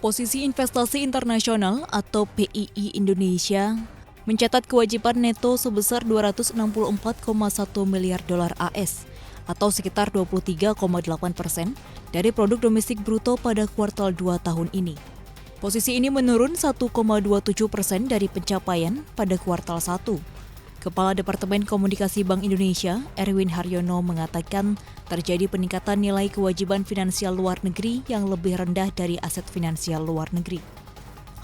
Posisi Investasi Internasional atau PII Indonesia mencatat kewajiban neto sebesar 264,1 miliar dolar AS atau sekitar 23,8% dari produk domestik bruto pada kuartal 2 tahun ini. Posisi ini menurun 1,27% dari pencapaian pada kuartal 1. Kepala Departemen Komunikasi Bank Indonesia, Erwin Haryono, mengatakan terjadi peningkatan nilai kewajiban finansial luar negeri yang lebih rendah dari aset finansial luar negeri.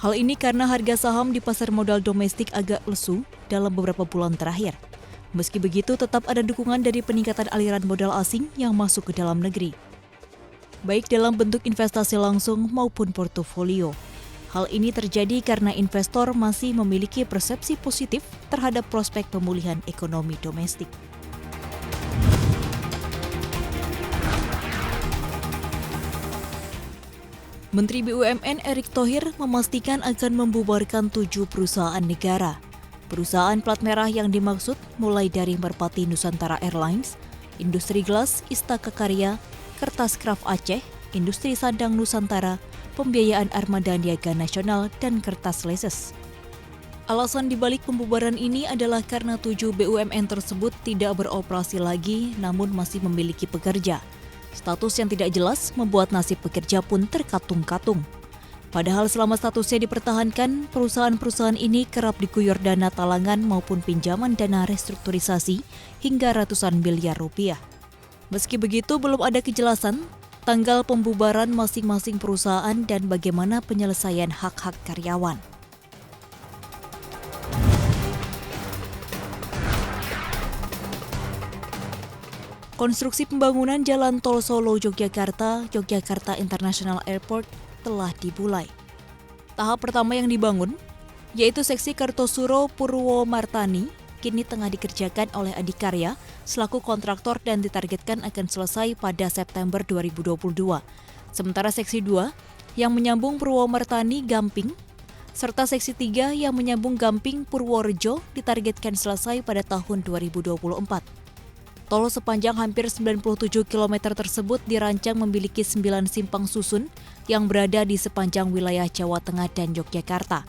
Hal ini karena harga saham di pasar modal domestik agak lesu dalam beberapa bulan terakhir. Meski begitu, tetap ada dukungan dari peningkatan aliran modal asing yang masuk ke dalam negeri, baik dalam bentuk investasi langsung maupun portofolio. Hal ini terjadi karena investor masih memiliki persepsi positif terhadap prospek pemulihan ekonomi domestik. Menteri BUMN Erick Thohir memastikan akan membubarkan 7 perusahaan negara. Perusahaan plat merah yang dimaksud mulai dari Merpati Nusantara Airlines, Industri Gelas Istaka Karya, Kertas Kraft Aceh, Industri Sandang Nusantara, Pembiayaan Armada Niaga Nasional, dan Kertas Leses. Alasan dibalik pembubaran ini adalah karena 7 BUMN tersebut tidak beroperasi lagi namun masih memiliki pekerja. Status yang tidak jelas membuat nasib pekerja pun terkatung-katung. Padahal selama statusnya dipertahankan, perusahaan-perusahaan ini kerap diguyur dana talangan maupun pinjaman dana restrukturisasi hingga ratusan miliar rupiah. Meski begitu, belum ada kejelasan tanggal pembubaran masing-masing perusahaan dan bagaimana penyelesaian hak-hak karyawan. Konstruksi pembangunan Jalan Tol Solo-Yogyakarta, Yogyakarta International Airport telah dimulai. Tahap pertama yang dibangun, yaitu seksi Kartosuro Purwomartani, kini tengah dikerjakan oleh Adikarya selaku kontraktor dan ditargetkan akan selesai pada September 2022. Sementara seksi 2 yang menyambung Purwomartani Gamping serta seksi 3 yang menyambung Gamping Purworejo ditargetkan selesai pada tahun 2024. Tol sepanjang hampir 97 km tersebut dirancang memiliki 9 simpang susun yang berada di sepanjang wilayah Jawa Tengah dan Yogyakarta.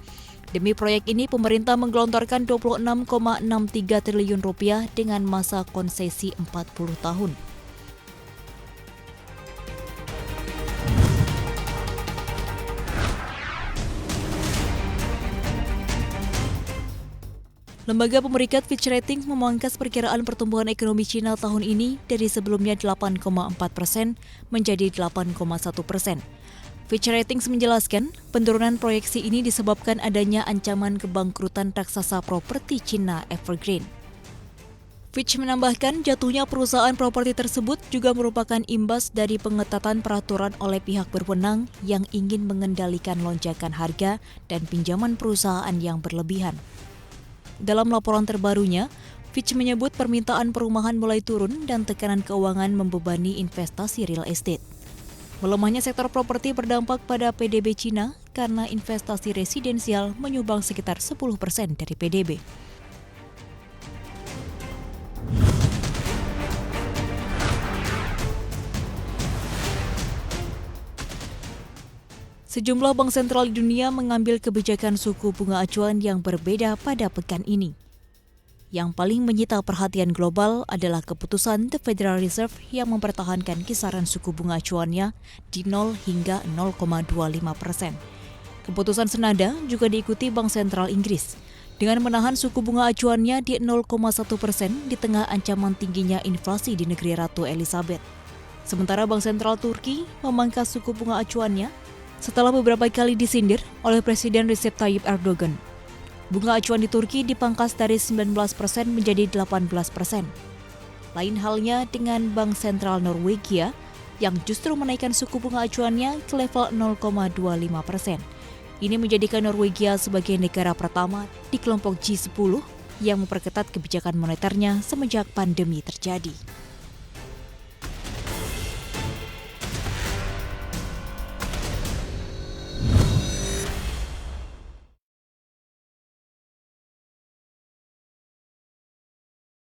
Demi proyek ini, pemerintah menggelontorkan 26,63 triliun rupiah dengan masa konsesi 40 tahun. Lembaga pemeriksaan Fitch Ratings memangkas perkiraan pertumbuhan ekonomi Cina tahun ini dari sebelumnya 8,4% menjadi 8,1%. Fitch Ratings menjelaskan, penurunan proyeksi ini disebabkan adanya ancaman kebangkrutan raksasa properti Cina Evergrande. Fitch menambahkan, jatuhnya perusahaan properti tersebut juga merupakan imbas dari pengetatan peraturan oleh pihak berwenang yang ingin mengendalikan lonjakan harga dan pinjaman perusahaan yang berlebihan. Dalam laporan terbarunya, Fitch menyebut permintaan perumahan mulai turun dan tekanan keuangan membebani investasi real estate. Melemahnya sektor properti berdampak pada PDB Cina karena investasi residensial menyumbang sekitar 10% dari PDB. Sejumlah bank sentral di dunia mengambil kebijakan suku bunga acuan yang berbeda pada pekan ini. Yang paling menyita perhatian global adalah keputusan The Federal Reserve yang mempertahankan kisaran suku bunga acuannya di 0 hingga 0,25%. Keputusan senada juga diikuti Bank Sentral Inggris dengan menahan suku bunga acuannya di 0,1% di tengah ancaman tingginya inflasi di negeri Ratu Elizabeth. Sementara Bank Sentral Turki memangkas suku bunga acuannya setelah beberapa kali disindir oleh Presiden Recep Tayyip Erdogan. Bunga acuan di Turki dipangkas dari 19% menjadi 18%. Lain halnya dengan Bank Sentral Norwegia yang justru menaikkan suku bunga acuannya ke level 0,25%. Ini menjadikan Norwegia sebagai negara pertama di kelompok G10 yang memperketat kebijakan moneternya semenjak pandemi terjadi.